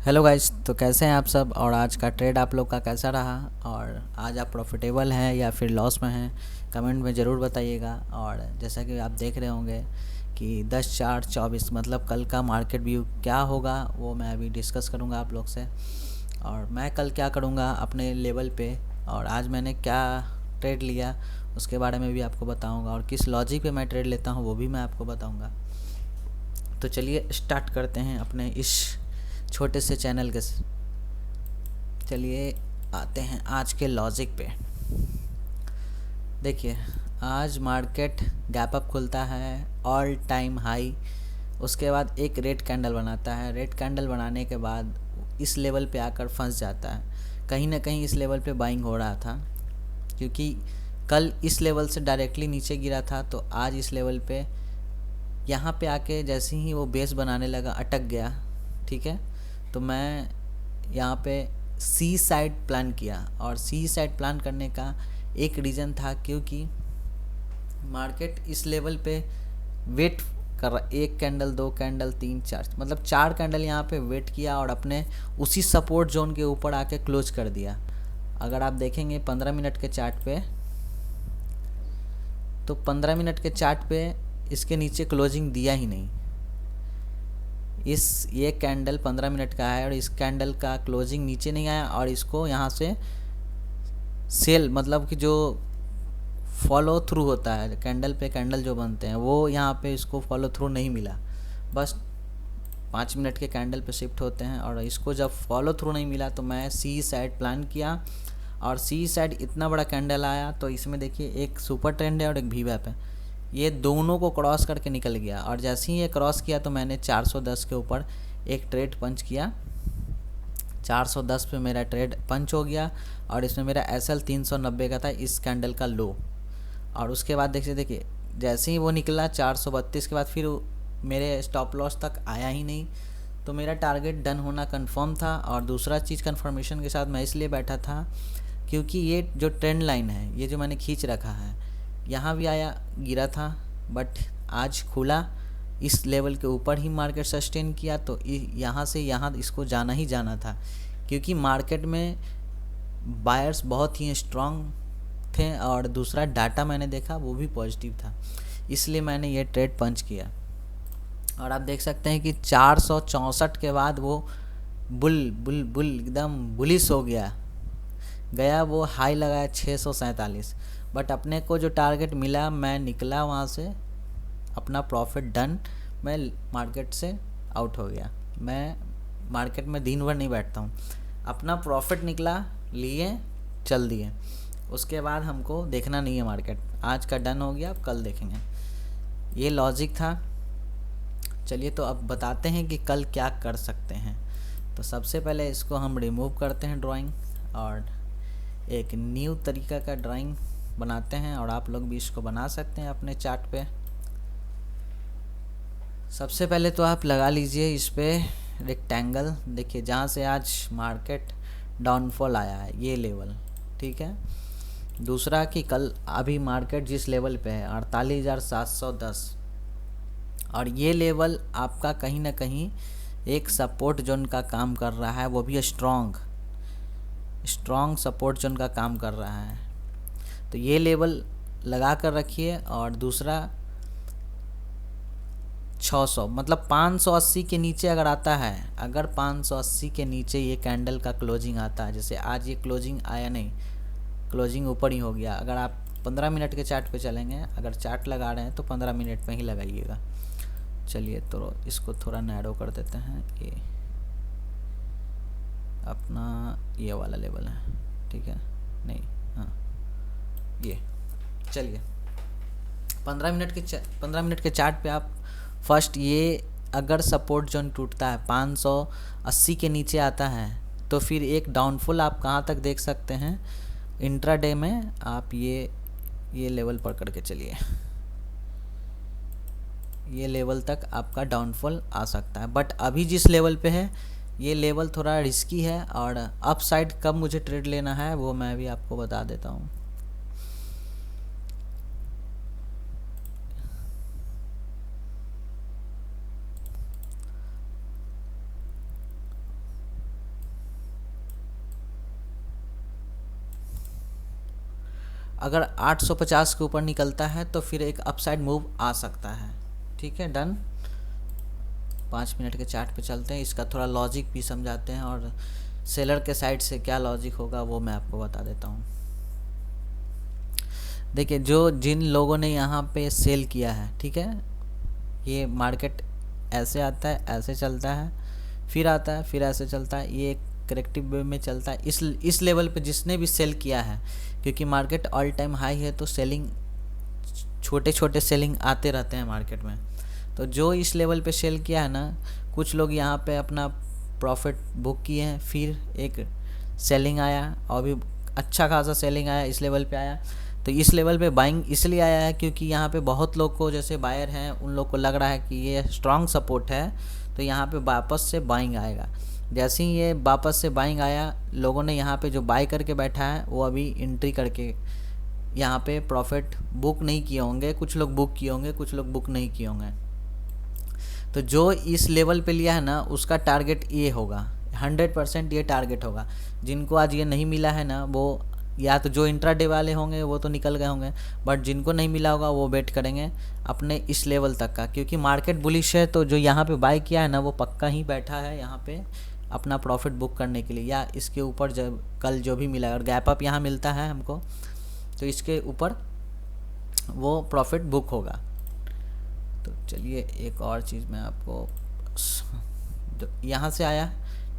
Hello guys, तो कैसे हैं आप सब। और आज का ट्रेड आप लोग का कैसा रहा और आज आप प्रॉफिटेबल हैं या फिर लॉस में हैं, कमेंट में ज़रूर बताइएगा। और जैसा कि आप देख रहे होंगे कि 10/4/24 मतलब कल का मार्केट व्यू क्या होगा वो मैं अभी डिस्कस करूंगा आप लोग से। और मैं कल क्या करूंगा अपने लेवल पे, और आज मैंने क्या ट्रेड लिया उसके बारे में भी आपको बताऊंगा, और किस लॉजिक पे मैं ट्रेड लेता हूं वो भी मैं आपको बताऊंगा। तो चलिए स्टार्ट करते हैं अपने इस छोटे से चैनल के। चलिए आते हैं आज के लॉजिक पे। देखिए, आज मार्केट गैप अप खुलता है ऑल टाइम हाई, उसके बाद एक रेड कैंडल बनाता है। रेड कैंडल बनाने के बाद इस लेवल पे आकर फंस जाता है। कहीं ना कहीं इस लेवल पे बाइंग हो रहा था, क्योंकि कल इस लेवल से डायरेक्टली नीचे गिरा था, तो आज इस लेवल पे यहाँ पे आके जैसे ही वो बेस बनाने लगा अटक गया। ठीक है, तो मैं यहाँ पे सी साइड प्लान किया, और सी साइड प्लान करने का एक रीज़न था क्योंकि मार्केट इस लेवल पे वेट कर रहा। एक कैंडल, दो कैंडल, तीन, चार, मतलब चार कैंडल यहाँ पे वेट किया और अपने उसी सपोर्ट जोन के ऊपर आके क्लोज कर दिया। अगर आप देखेंगे 15 मिनट के चार्ट पे, तो 15 मिनट के चार्ट पे इसके नीचे क्लोजिंग दिया ही नहीं। ये कैंडल 15 मिनट का है और इस कैंडल का क्लोजिंग नीचे नहीं आया, और इसको यहाँ से सेल मतलब कि जो फॉलो थ्रू होता है, कैंडल पे कैंडल जो बनते हैं वो यहाँ पे इसको फॉलो थ्रू नहीं मिला। बस 5 मिनट के कैंडल पे शिफ्ट होते हैं, और इसको जब फॉलो थ्रू नहीं मिला तो मैं सी साइड प्लान किया, और सी साइड इतना बड़ा कैंडल आया। तो इसमें देखिए एक सुपर ट्रेंड है और एक वी वैप है, ये दोनों को क्रॉस करके निकल गया। और जैसे ही ये क्रॉस किया तो मैंने 410 के ऊपर एक ट्रेड पंच किया। 410 पे मेरा ट्रेड पंच हो गया, और इसमें मेरा एसएल 390 का था, इस कैंडल का लो। और उसके बाद देखिए जैसे ही वो निकला 432 के बाद फिर मेरे स्टॉप लॉस तक आया ही नहीं। तो मेरा टारगेट डन होना कंफर्म था। और दूसरा चीज़ कंफर्मेशन के साथ मैं इसलिए बैठा था क्योंकि ये जो ट्रेंड लाइन है, ये जो मैंने खींच रखा है, यहाँ भी आया गिरा था, बट आज खुला इस लेवल के ऊपर ही मार्केट सस्टेन किया। तो यहाँ से यहाँ इसको जाना ही जाना था, क्योंकि मार्केट में बायर्स बहुत ही स्ट्रांग थे, और दूसरा डाटा मैंने देखा वो भी पॉजिटिव था, इसलिए मैंने ये ट्रेड पंच किया। और आप देख सकते हैं कि 464 के बाद वो बुल बुल बुल एकदम बुलिश हो गया, वो हाई लगाया 647। बट अपने को जो टारगेट मिला मैं निकला वहाँ से, अपना प्रॉफिट डन। मैं मार्केट से आउट हो गया। मैं मार्केट में दिन भर नहीं बैठता हूँ, अपना प्रॉफिट निकला, लिए, चल दिए। उसके बाद हमको देखना नहीं है मार्केट। आज का डन हो गया, अब कल देखेंगे। ये लॉजिक था। चलिए तो अब बताते हैं कि कल क्या कर सकते हैं। तो सबसे पहले इसको हम रिमूव करते हैं ड्राइंग, और एक न्यू तरीका का ड्राइंग बनाते हैं, और आप लोग भी इसको बना सकते हैं अपने चार्ट पे। सबसे पहले तो आप लगा लीजिए इस पे रेक्टेंगल। देखिए जहाँ से आज मार्केट डाउनफॉल आया है, ये लेवल, ठीक है। दूसरा कि कल अभी मार्केट जिस लेवल पे है 48,710, और ये लेवल आपका कहीं ना कहीं एक सपोर्ट जोन का काम कर रहा है, वो भी स्ट्रॉन्ग सपोर्ट जोन का काम कर रहा है। तो ये लेवल लगा कर रखिए। और दूसरा 600 मतलब 580 के नीचे अगर आता है, अगर 580 के नीचे ये कैंडल का क्लोजिंग आता है, जैसे आज ये क्लोजिंग आया नहीं, क्लोजिंग ऊपर ही हो गया। अगर आप 15 मिनट के चार्ट पे चलेंगे, अगर चार्ट लगा रहे हैं तो 15 मिनट में ही लगाइएगा। चलिए तो इसको थोड़ा नैरो कर देते हैं। ये अपना ये वाला लेवल है, ठीक है, नहीं, हाँ ये। चलिए 15 मिनट के चार्ट पे आप फर्स्ट ये अगर सपोर्ट जोन टूटता है 580 के नीचे आता है, तो फिर एक डाउनफॉल आप कहाँ तक देख सकते हैं इंट्राडे में। आप ये लेवल पर करके चलिए, ये लेवल तक आपका डाउनफॉल आ सकता है। बट अभी जिस लेवल पे है ये लेवल थोड़ा रिस्की है, और अप साइड कब मुझे ट्रेड लेना है वो मैं भी आपको बता देता हूँ। अगर 850 के ऊपर निकलता है तो फिर एक अपसाइड मूव आ सकता है। ठीक है, डन। 5 मिनट के चार्ट पे चलते हैं, इसका थोड़ा लॉजिक भी समझाते हैं और सेलर के साइड से क्या लॉजिक होगा वो मैं आपको बता देता हूँ। देखिए, जिन लोगों ने यहाँ पे सेल किया है, ठीक है, ये मार्केट ऐसे आता है, ऐसे चलता है, फिर आता है, फिर ऐसे चलता है, ये एक करेक्टिव वे में चलता है। इस लेवल पे जिसने भी सेल किया है, क्योंकि मार्केट ऑल टाइम हाई है तो सेलिंग, छोटे छोटे सेलिंग आते रहते हैं मार्केट में। तो जो इस लेवल पे सेल किया है ना, कुछ लोग यहाँ पे अपना प्रॉफिट बुक किए हैं, फिर एक सेलिंग आया और भी अच्छा खासा सेलिंग आया, इस लेवल पे आया। तो इस लेवल पे बाइंग इसलिए आया है क्योंकि यहाँ पे बहुत लोग को, जैसे बायर हैं, उन लोग को लग रहा है कि ये स्ट्रॉन्ग सपोर्ट है, तो यहाँ पे वापस से बाइंग आएगा। जैसे ही ये वापस से बाइंग आया, लोगों ने यहाँ पे जो बाई करके बैठा है वो अभी एंट्री करके यहाँ पे प्रॉफिट बुक नहीं किए होंगे, कुछ लोग बुक किए होंगे, कुछ लोग बुक नहीं किए होंगे। तो जो इस लेवल पे लिया है ना, उसका टारगेट ये होगा, 100% ये टारगेट होगा। जिनको आज ये नहीं मिला है ना, वो या तो जो इंट्राडे वाले होंगे वो तो निकल गए होंगे, बट जिनको नहीं मिला होगा वो वेट करेंगे अपने इस लेवल तक का, क्योंकि मार्केट बुलिश है। तो जो यहाँ पे बाय किया है ना, वो पक्का ही बैठा है यहाँ पे अपना प्रॉफिट बुक करने के लिए, या इसके ऊपर जब कल जो भी मिला, अगर गैप अप यहाँ मिलता है हमको, तो इसके ऊपर वो प्रॉफिट बुक होगा। तो चलिए एक और चीज़ मैं आपको, यहाँ से आया,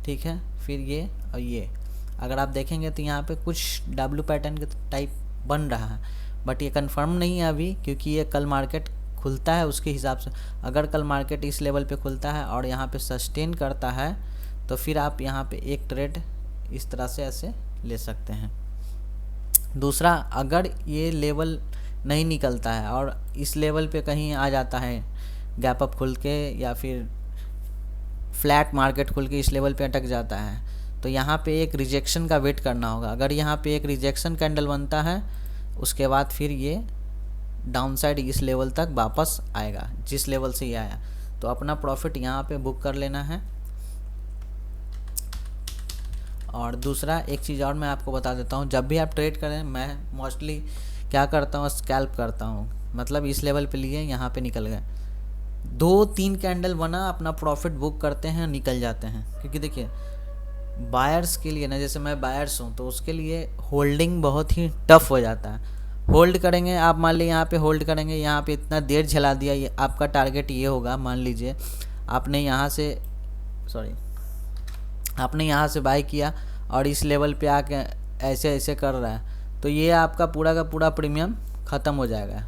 ठीक है, फिर ये और ये अगर आप देखेंगे तो यहाँ पे कुछ डब्ल्यू पैटर्न के टाइप बन रहा है, बट ये कंफर्म नहीं है अभी, क्योंकि ये कल मार्केट खुलता है उसके हिसाब से। अगर कल मार्केट इस लेवल पे खुलता है और यहाँ पे सस्टेन करता है, तो फिर आप यहाँ पे एक ट्रेड इस तरह से ऐसे ले सकते हैं। दूसरा, अगर ये लेवल नहीं निकलता है और इस लेवल पे कहीं आ जाता है गैप अप खुल के, या फिर फ्लैट मार्केट खुल के इस लेवल पे अटक जाता है, तो यहाँ पे एक रिजेक्शन का वेट करना होगा। अगर यहाँ पे एक रिजेक्शन कैंडल बनता है, उसके बाद फिर ये डाउन साइड इस लेवल तक वापस आएगा जिस लेवल से ये आया, तो अपना प्रॉफिट यहाँ पे बुक कर लेना है। और दूसरा एक चीज़ और मैं आपको बता देता हूँ, जब भी आप ट्रेड करें, मैं मोस्टली क्या करता हूँ, स्कैल्प करता हूँ। मतलब इस लेवल पे लिए, यहाँ पे निकल गए, 2-3 कैंडल बना, अपना प्रॉफिट बुक करते हैं, निकल जाते हैं। क्योंकि देखिए, बायर्स के लिए ना, जैसे मैं बायर्स हूँ, तो उसके लिए होल्डिंग बहुत ही टफ हो जाता है। होल्ड करेंगे आप, मान लीजिए यहाँ पे होल्ड करेंगे, यहाँ पे इतना देर झेला दिया, ये आपका टारगेट ये होगा। मान लीजिए आपने यहाँ से आपने यहाँ से बाय किया और इस लेवल पे आके ऐसे ऐसे कर रहा है, तो ये आपका पूरा का पूरा प्रीमियम ख़त्म हो जाएगा।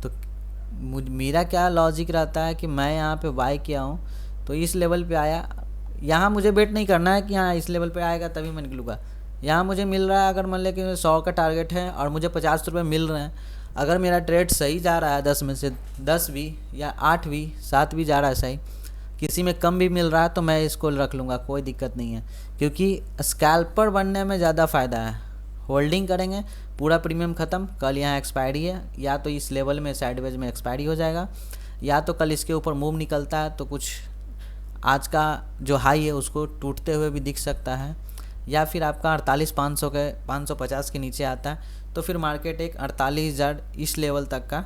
तो मेरा क्या लॉजिक रहता है कि मैं यहाँ पे बाय किया हूँ, तो इस लेवल पे आया, यहाँ मुझे वेट नहीं करना है कि हाँ इस लेवल पे आएगा तभी मैं निकलूँगा। यहाँ मुझे मिल रहा है, अगर मान लें कि 100 का टारगेट है और मुझे 50 रुपये मिल रहे हैं, अगर मेरा ट्रेड सही जा रहा है, 10 में से 10 भी, या 8 भी, 7 भी जा रहा है सही, किसी में कम भी मिल रहा है, तो मैं इसको रख लूँगा, कोई दिक्कत नहीं है। क्योंकि स्कैल्पर बनने में ज़्यादा फ़ायदा है। होल्डिंग करेंगे, पूरा प्रीमियम ख़त्म, कल यहाँ एक्सपायरी है, या तो इस लेवल में साइडवेज में एक्सपायरी हो जाएगा, या तो कल इसके ऊपर मूव निकलता है तो कुछ आज का जो हाई है उसको टूटते हुए भी दिख सकता है, या फिर आपका 48,500 के 550 के नीचे आता है, तो फिर मार्केट एक 48,000 इस लेवल तक का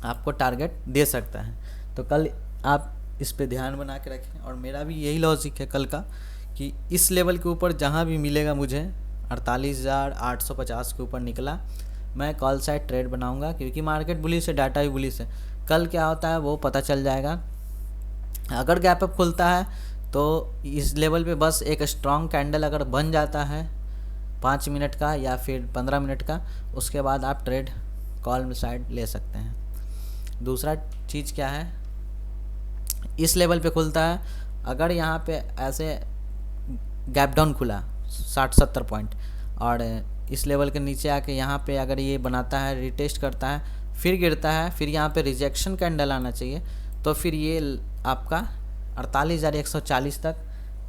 आपको टारगेट दे सकता है। तो कल आप इस पे ध्यान बना के रखें। और मेरा भी यही लॉजिक है कल का, कि इस लेवल के ऊपर जहाँ भी मिलेगा मुझे, 48,850 के ऊपर निकला, मैं कॉल साइड ट्रेड बनाऊंगा, क्योंकि मार्केट बुलिश है, डाटा भी बुलिश है। कल क्या होता है वो पता चल जाएगा। अगर गैप अप खुलता है तो इस लेवल पे बस एक स्ट्रॉन्ग कैंडल अगर बन जाता है 5 मिनट का या फिर 15 मिनट का, उसके बाद आप ट्रेड कॉल साइड ले सकते हैं। दूसरा चीज़ क्या है, इस लेवल पे खुलता है, अगर यहाँ पे ऐसे गैप डाउन खुला 60-70 पॉइंट, और इस लेवल के नीचे आके यहाँ पे अगर ये बनाता है, रिटेस्ट करता है, फिर गिरता है, फिर यहाँ पे रिजेक्शन कैंडल आना चाहिए, तो फिर ये आपका 48,140 तक,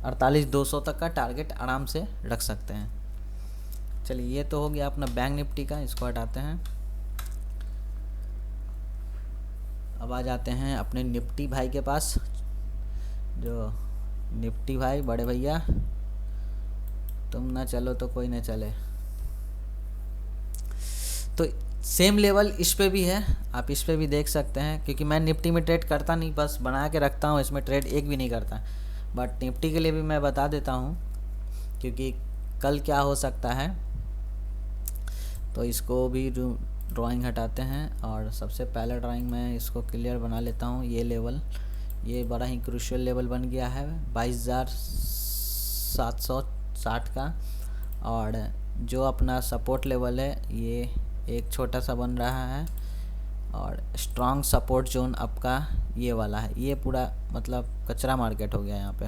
48,200 तक का टारगेट आराम से रख सकते हैं। चलिए, ये तो हो गया अपना बैंक निफ्टी का, इसको हटाते हैं। अब आ जाते हैं अपने निफ्टी भाई के पास। जो निफ्टी भाई, बड़े भैया, तुम ना चलो तो कोई ना चले। तो सेम लेवल इस पे भी है, आप इस पे भी देख सकते हैं, क्योंकि मैं निफ्टी में ट्रेड करता नहीं, बस बना के रखता हूँ, इसमें ट्रेड एक भी नहीं करता। बट निफ्टी के लिए भी मैं बता देता हूँ, क्योंकि कल क्या हो सकता है। तो इसको भी ड्राइंग हटाते हैं, और सबसे पहला ड्राइंग मैं इसको क्लियर बना लेता हूँ। ये लेवल, ये बड़ा ही क्रूशियल लेवल बन गया है 22,760 का। और जो अपना सपोर्ट लेवल है ये एक छोटा सा बन रहा है, और स्ट्रॉन्ग सपोर्ट जोन आपका ये वाला है। ये पूरा मतलब कचरा मार्केट हो गया यहाँ पे।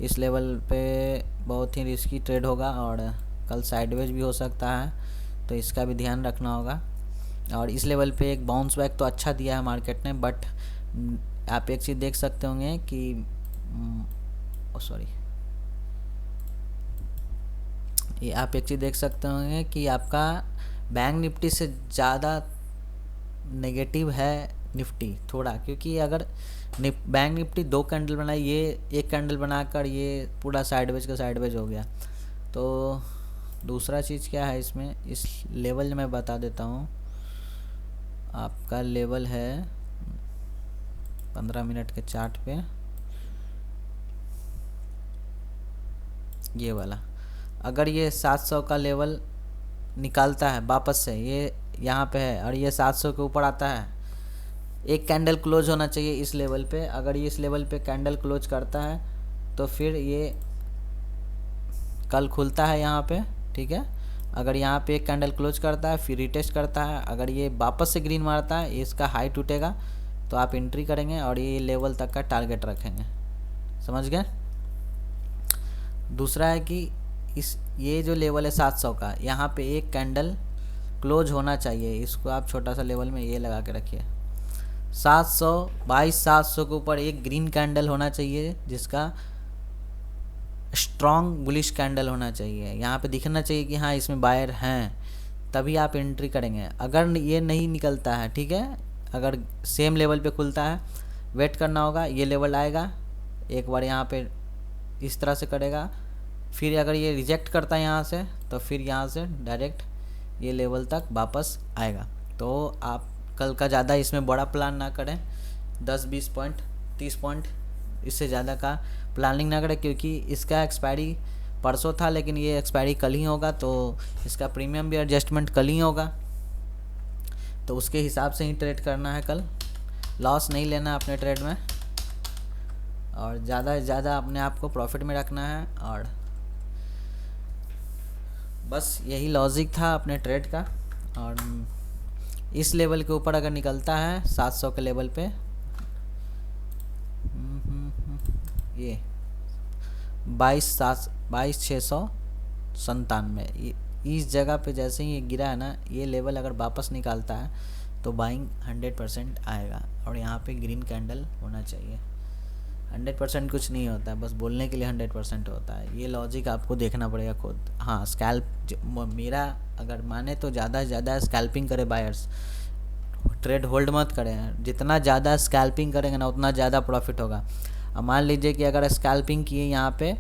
इस लेवल पे बहुत ही रिस्की ट्रेड होगा, और कल साइडवेज भी हो सकता है, तो इसका भी ध्यान रखना होगा। और इस लेवल पे एक बाउंस बैक तो अच्छा दिया है मार्केट ने, बट आप एक चीज़ देख सकते होंगे कि ये आप एक चीज़ देख सकते होंगे कि आपका बैंक निफ्टी से ज़्यादा नेगेटिव है निफ्टी थोड़ा, क्योंकि अगर बैंक निफ्टी 2 कैंडल बनाई, ये एक कैंडल बनाकर ये पूरा साइडवेज का साइडवेज हो गया। तो दूसरा चीज़ क्या है इसमें, इस लेवल मैं बता देता हूँ। आपका लेवल है 15 मिनट के चार्ट पे ये वाला। अगर ये 700 का लेवल निकालता है वापस से, ये यहाँ पे है और ये 700 के ऊपर आता है, एक कैंडल क्लोज होना चाहिए इस लेवल पे। अगर ये इस लेवल पे कैंडल क्लोज करता है तो फिर ये कल खुलता है यहाँ पे, ठीक है। अगर यहाँ पे एक कैंडल क्लोज करता है, फिर रिटेस्ट करता है, अगर ये वापस से ग्रीन मारता है, इसका हाई टूटेगा तो आप एंट्री करेंगे और ये लेवल तक का टारगेट रखेंगे, समझ गए। दूसरा है कि ये जो लेवल है 700 का, यहाँ पे एक कैंडल क्लोज होना चाहिए। इसको आप छोटा सा लेवल में ये लगा के रखिए। 700 के ऊपर एक ग्रीन कैंडल होना चाहिए, जिसका स्ट्रॉन्ग बुलिश कैंडल होना चाहिए। यहाँ पे दिखना चाहिए कि हाँ इसमें बायर हैं, तभी आप एंट्री करेंगे। अगर ये नहीं निकलता है, ठीक है, अगर सेम लेवल पे खुलता है, वेट करना होगा। ये लेवल आएगा, एक बार यहाँ पे इस तरह से करेगा, फिर अगर ये रिजेक्ट करता है यहाँ से, तो फिर यहाँ से डायरेक्ट ये लेवल तक वापस आएगा। तो आप कल का ज़्यादा इसमें बड़ा प्लान ना करें, 10-20 पॉइंट 30 पॉइंट इससे ज़्यादा का प्लानिंग ना करें, क्योंकि इसका एक्सपायरी परसों था, लेकिन ये एक्सपायरी कल ही होगा, तो इसका प्रीमियम भी एडजस्टमेंट कल ही होगा। तो उसके हिसाब से ही ट्रेड करना है कल, लॉस नहीं लेना अपने ट्रेड में, और ज़्यादा से ज़्यादा अपने आप को प्रॉफिट में रखना है। और बस यही लॉजिक था अपने ट्रेड का। और इस लेवल के ऊपर अगर निकलता है 700 के लेवल पे, ये 22,697, इस जगह पे जैसे ही ये गिरा है ना, ये लेवल अगर वापस निकालता है तो बाइंग 100% आएगा। और यहाँ पे ग्रीन कैंडल होना चाहिए। 100% कुछ नहीं होता है, बस बोलने के लिए 100% होता है। ये लॉजिक आपको देखना पड़ेगा खुद। हाँ, स्कैल्प मेरा अगर माने तो ज़्यादा से ज़्यादा स्कैल्पिंग करे बायर्स, ट्रेड होल्ड मत करें। जितना ज़्यादा स्कैल्पिंग करेंगे ना, उतना ज़्यादा प्रॉफिट होगा। अब मान लीजिए कि अगर स्कैल्पिंग किए यहाँ पे,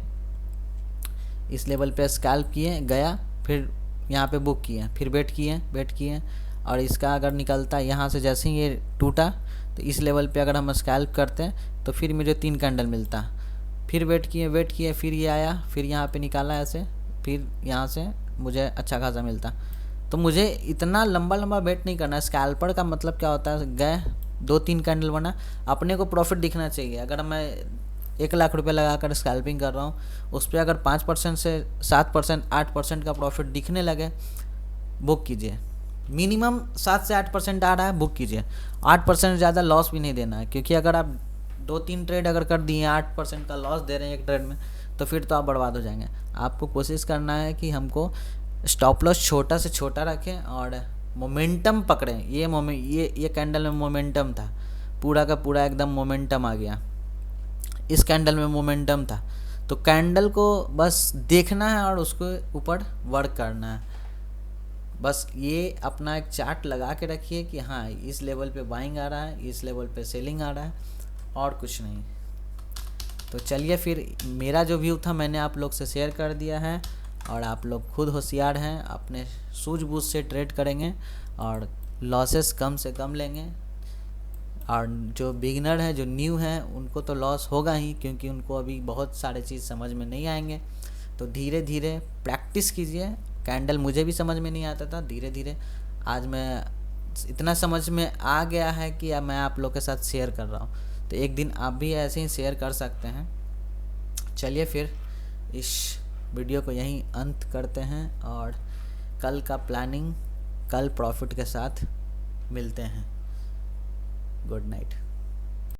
इस लेवल पे स्कैल्प किए, गया, फिर यहाँ पे बुक किए, फिर वेट किए, और इसका अगर निकलता है यहाँ से, जैसे ही ये टूटा, तो इस लेवल पे अगर हम स्कैल्प करते हैं तो फिर मुझे 3 कैंडल मिलता, फिर वेट किए, फिर ये आया, फिर यहाँ पे निकाला ऐसे, फिर यहाँ से मुझे अच्छा खासा मिलता। तो मुझे इतना लंबा वेट नहीं करना। स्कैल्पर का मतलब क्या होता है, गए 2-3 कैंडल बना, अपने को प्रॉफिट दिखना चाहिए। अगर मैं 1 लाख रुपये लगा कर स्कैल्पिंग कर रहा हूँ, उस पर अगर 5% से 7%, 8% का प्रॉफिट दिखने लगे, बुक कीजिए। मिनिमम 7 से 8% आ रहा है, बुक कीजिए। 8% से ज़्यादा लॉस भी नहीं देना है, क्योंकि अगर आप 2-3 ट्रेड अगर कर दिए 8% का लॉस दे रहे हैं एक ट्रेड में, तो फिर तो आप बर्बाद हो जाएंगे। आपको कोशिश करना है कि हमको स्टॉप लॉस छोटा से छोटा रखें और मोमेंटम पकड़ें। ये कैंडल में मोमेंटम था, पूरा का पूरा एकदम मोमेंटम आ गया। इस कैंडल में मोमेंटम था, तो कैंडल को बस देखना है और उसको ऊपर वर्क करना है। बस ये अपना एक चार्ट लगा के रखिए कि हाँ इस लेवल पे बाइंग आ रहा है, इस लेवल पे सेलिंग आ रहा है, और कुछ नहीं। तो चलिए फिर, मेरा जो व्यू था मैंने आप लोग से शेयर कर दिया है, और आप लोग खुद होशियार हैं, अपने सूझबूझ से ट्रेड करेंगे और लॉसेस कम से कम लेंगे। और जो बिगिनर है, जो न्यू है, उनको तो लॉस होगा ही, क्योंकि उनको अभी बहुत सारे चीज़ समझ में नहीं आएंगे। तो धीरे धीरे प्रैक्टिस कीजिए। कैंडल मुझे भी समझ में नहीं आता था, धीरे धीरे आज मैं इतना समझ में आ गया है कि अब मैं आप लोग के साथ शेयर कर रहा हूँ। तो एक दिन आप भी ऐसे ही शेयर कर सकते हैं। चलिए फिर इस वीडियो को यहीं अंत करते हैं और कल का प्लानिंग, कल प्रॉफिट के साथ मिलते हैं। Good night.